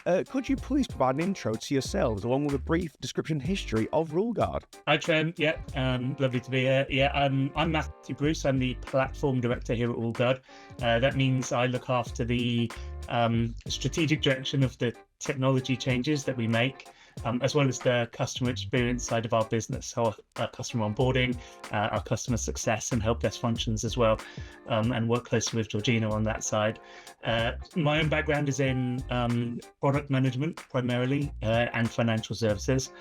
Could you please provide an intro to yourselves along with a brief description and history of Ruleguard? Hi, Trem. Yeah, lovely to be here. Yeah, I'm Matthew Bruce. I'm the platform director here at Ruleguard. That means I look after the strategic direction of the technology changes that we make, as well as the customer experience side of our business. So our customer onboarding, our customer success and help desk functions as well, and work closely with Georgina on that side. My own background is in product management primarily, and financial services.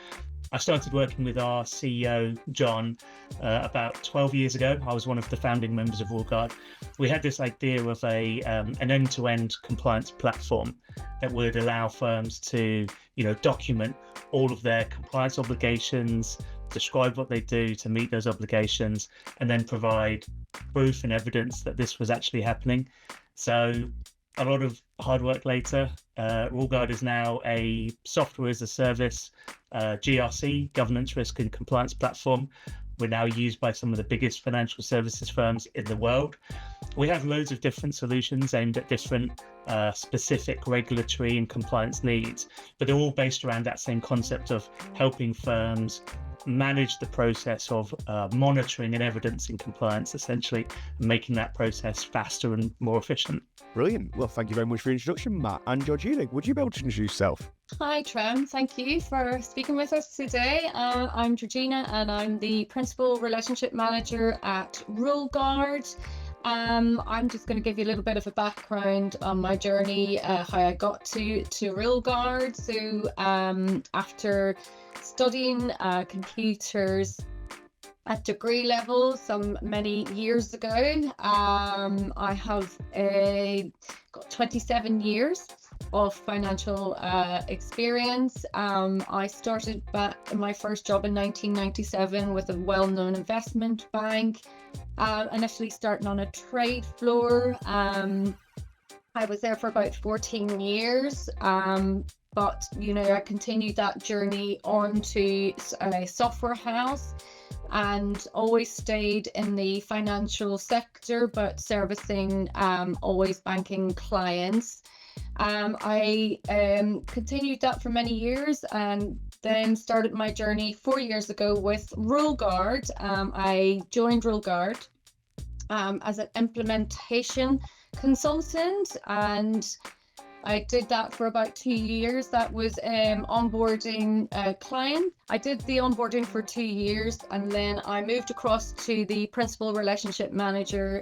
I started working with our CEO, John, about 12 years ago. I was one of the founding members of Ruleguard. We had this idea of an end-to-end compliance platform that would allow firms to, document all of their compliance obligations, describe what they do to meet those obligations, and then provide proof and evidence that this was actually happening. So a lot of hard work later, Ruleguard is now a software as a service, GRC, governance, risk and compliance platform. We're now used by some of the biggest financial services firms in the world. We have loads of different solutions aimed at different specific regulatory and compliance needs, but they're all based around that same concept of helping firms manage the process of monitoring and evidencing compliance, essentially, and making that process faster and more efficient. Brilliant. Well, thank you very much for your introduction, Matt. And Georgina, would you be able to introduce yourself? Hi, Trem. Thank you for speaking with us today. I'm Georgina and I'm the Principal Relationship Manager at Ruleguard. I'm just going to give you a little bit of a background on my journey, how I got to Ruleguard. So after studying computers at degree level many years ago, I have got 27 years of financial experience. I started back my first job in 1997 with a well-known investment bank, initially starting on a trade floor. I was there for about 14 years, but I continued that journey on to a software house and always stayed in the financial sector, but servicing always banking clients. I continued that for many years and then started my journey 4 years ago with Ruleguard. I joined Ruleguard as an implementation consultant, and I did that for about 2 years. That was onboarding a client. I did the onboarding for 2 years and then I moved across to the Principal Relationship Manager,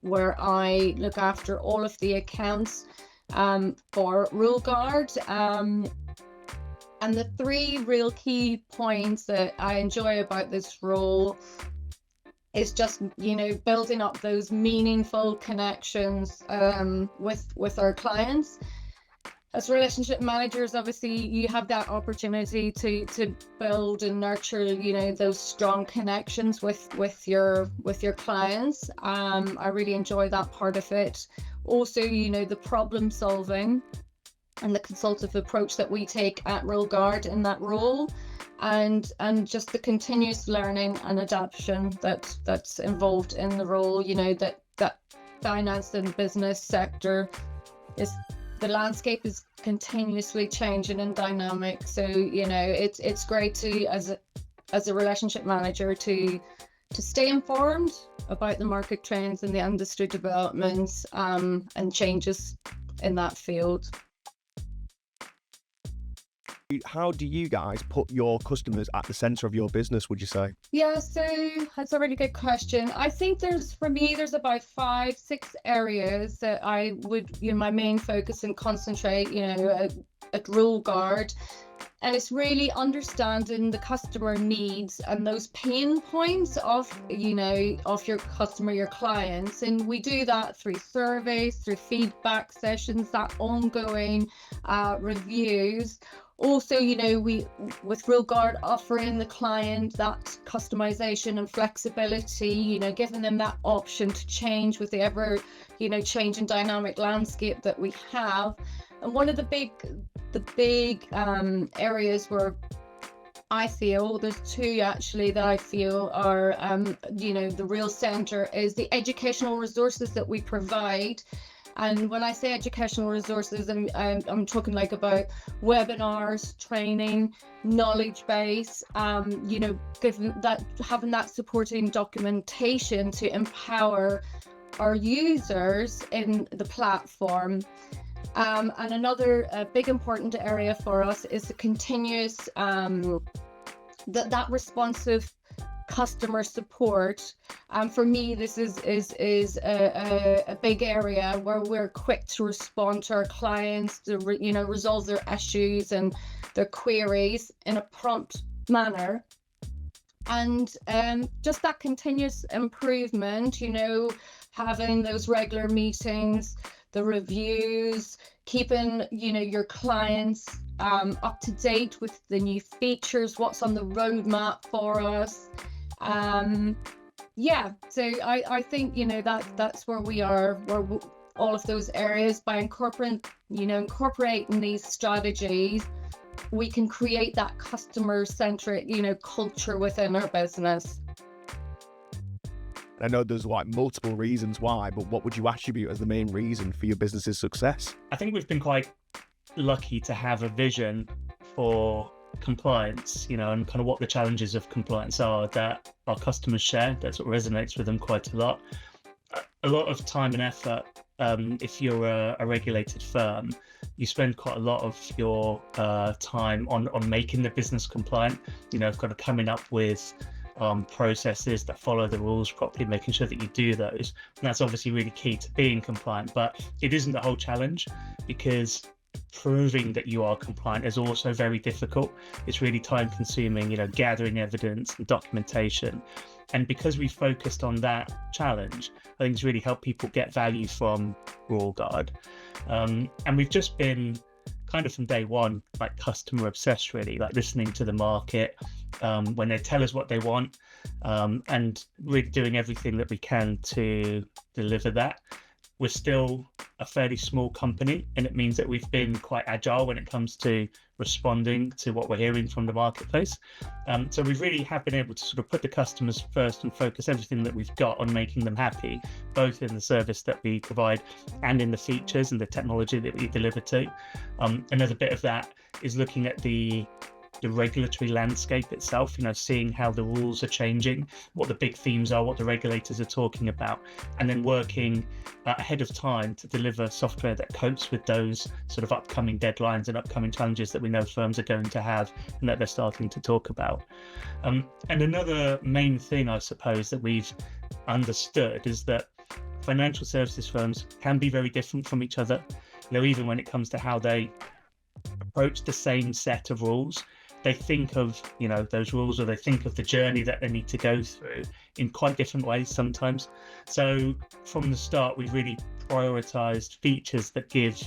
where I look after all of the accounts for Ruleguard. And the three real key points that I enjoy about this role is just, building up those meaningful connections with our clients. As relationship managers, obviously, you have that opportunity to build and nurture, those strong connections with your clients. I really enjoy that part of it. Also, the problem solving and the consultative approach that we take at Ruleguard in that role, and just the continuous learning and adaptation that's involved in the role. That finance and business sector the landscape is continuously changing and dynamic. So it's great to as a relationship manager to stay informed about the market trends and the industry developments and changes in that field. How do you guys put your customers at the centre of your business, would you say? Yeah, so that's a really good question. I think there's about 5-6 areas that I would, my main focus and concentrate, at Ruleguard. And it's really understanding the customer needs and those pain points of your customer, your clients. And we do that through surveys, through feedback sessions, that ongoing reviews. Also, we with Ruleguard offering the client that customization and flexibility, giving them that option to change with the ever, changing dynamic landscape that we have. And one of the big areas where I feel there's two actually that I feel are, the real center is the educational resources that we provide. And when I say educational resources, I'm talking like about webinars, training, knowledge base, given that, having that supporting documentation to empower our users in the platform. And another big important area for us is the continuous, that responsive customer support. For me, this is a big area where we're quick to respond to our clients, to resolve their issues and their queries in a prompt manner. And just that continuous improvement, having those regular meetings, the reviews, keeping your clients up to date with the new features, what's on the roadmap for us. So I think that's where we are, where all of those areas, by incorporating these strategies, we can create that customer-centric culture within our business. I know there's multiple reasons why, but what would you attribute as the main reason for your business's success? I think we've been quite lucky to have a vision for compliance, and kind of what the challenges of compliance are that our customers share. That's what resonates with them quite a lot. A lot of time and effort, if you're a regulated firm, you spend quite a lot of your time on making the business compliant, kind of coming up with processes that follow the rules properly, making sure that you do those. And that's obviously really key to being compliant, but it isn't the whole challenge, because proving that you are compliant is also very difficult. It's really time consuming, gathering evidence and documentation. And because we focused on that challenge, I think it's really helped people get value from Ruleguard. And we've just been kind of from day one, customer obsessed, really, listening to the market when they tell us what they want, and really doing everything that we can to deliver that. We're still a fairly small company, and it means that we've been quite agile when it comes to responding to what we're hearing from the marketplace. So we really have been able to sort of put the customers first and focus everything that we've got on making them happy, both in the service that we provide and in the features and the technology that we deliver to. Another bit of that is looking at the regulatory landscape itself, seeing how the rules are changing, what the big themes are, what the regulators are talking about, and then working ahead of time to deliver software that copes with those sort of upcoming deadlines and upcoming challenges that we know firms are going to have and that they're starting to talk about. And another main thing, I suppose, that we've understood is that financial services firms can be very different from each other, even when it comes to how they approach the same set of rules. They think of those rules, or they think of the journey that they need to go through in quite different ways sometimes. So from the start, we've really prioritized features that give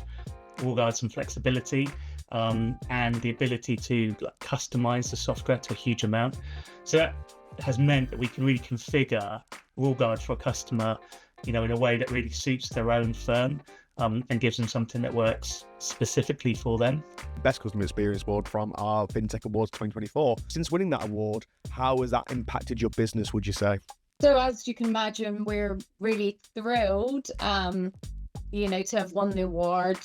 Ruleguard some flexibility and the ability to customize the software to a huge amount. So that has meant that we can really configure Ruleguard for a customer in a way that really suits their own firm, and gives them something that works specifically for them. Best Customer Experience Award from our FinTech Awards 2024. Since winning that award, how has that impacted your business, would you say? So as you can imagine, we're really thrilled, to have won the award.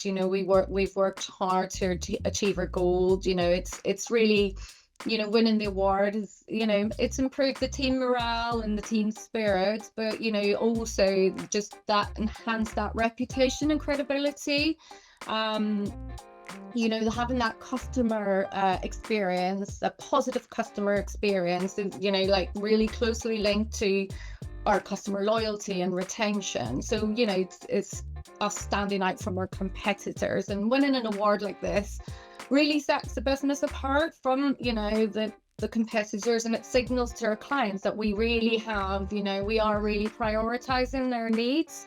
We've worked hard to achieve our goal. It's really, winning the award is, it's improved the team morale and the team spirit, but, also just that enhanced that reputation and credibility. Having that customer experience, a positive customer experience, is, really closely linked to our customer loyalty and retention. So, it's us standing out from our competitors, and winning an award like this really sets the business apart from, the competitors, and it signals to our clients that we really have, we are really prioritizing their needs,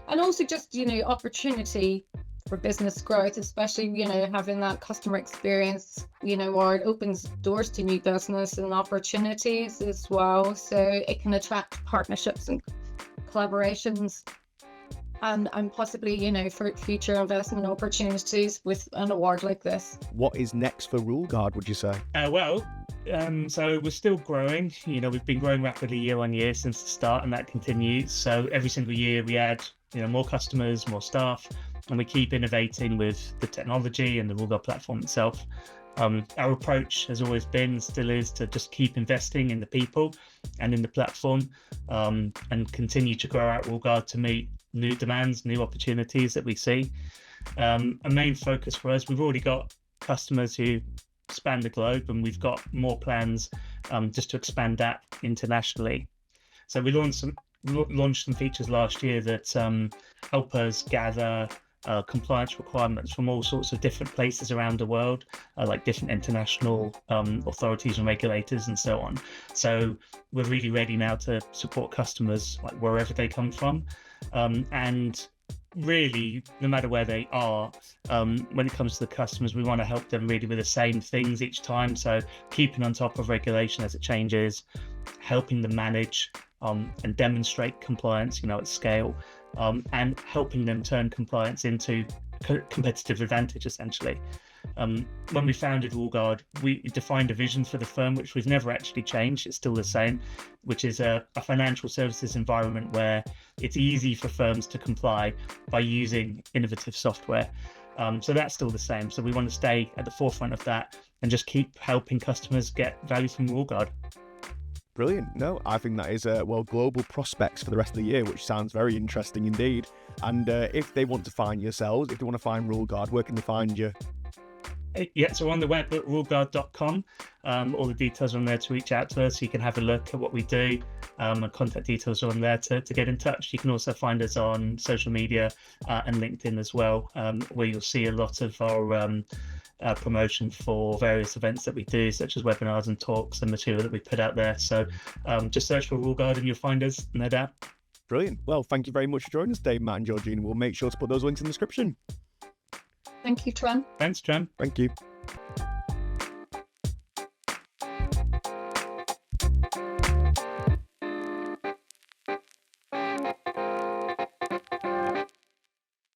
and also just, opportunity for business growth, especially, having that customer experience, where it opens doors to new business and opportunities as well. So it can attract partnerships and collaborations. and possibly, you know, for future investment opportunities with an award like this. What is next for Ruleguard, would you say? So we're still growing. You know, we've been growing rapidly year on year since the start, and that continues. So every single year we add, you know, more customers, more staff, and we keep innovating with the technology and the Ruleguard platform itself. Our approach has always been, still is, to just keep investing in the people and in the platform, and continue to grow out Ruleguard to meet new demands, new opportunities that we see. A main focus for us, we've already got customers who span the globe, and we've got more plans just to expand that internationally. So we launched some features last year that help us gather compliance requirements from all sorts of different places around the world, like different international authorities and regulators and so on. So we're really ready now to support customers like wherever they come from, and really, no matter where they are, when it comes to the customers, we want to help them really with the same things each time. So keeping on top of regulation as it changes, helping them manage and demonstrate compliance, you know, at scale, and helping them turn compliance into competitive advantage, essentially. When we founded Ruleguard, we defined a vision for the firm, which we've never actually changed. It's still the same, which is a financial services environment where it's easy for firms to comply by using innovative software. So that's still the same. So we want to stay at the forefront of that and just keep helping customers get value from Ruleguard. Brilliant. No, I think that is global prospects for the rest of the year, which sounds very interesting indeed. And if they want to find yourselves, if they want to find Ruleguard, where can they find you? Yeah, so on the web at ruleguard.com, all the details are on there to reach out to us. You can have a look at what we do, and contact details are on there to get in touch. You can also find us on social media and LinkedIn as well, where you'll see a lot of our promotion for various events that we do, such as webinars and talks and material that we put out there. So just search for Ruleguard and you'll find us, no doubt. Brilliant. Well, thank you very much for joining us today, Matt and Georgina. We'll make sure to put those links in the description. Thank you, Tran. Thanks, Tran. Thank you.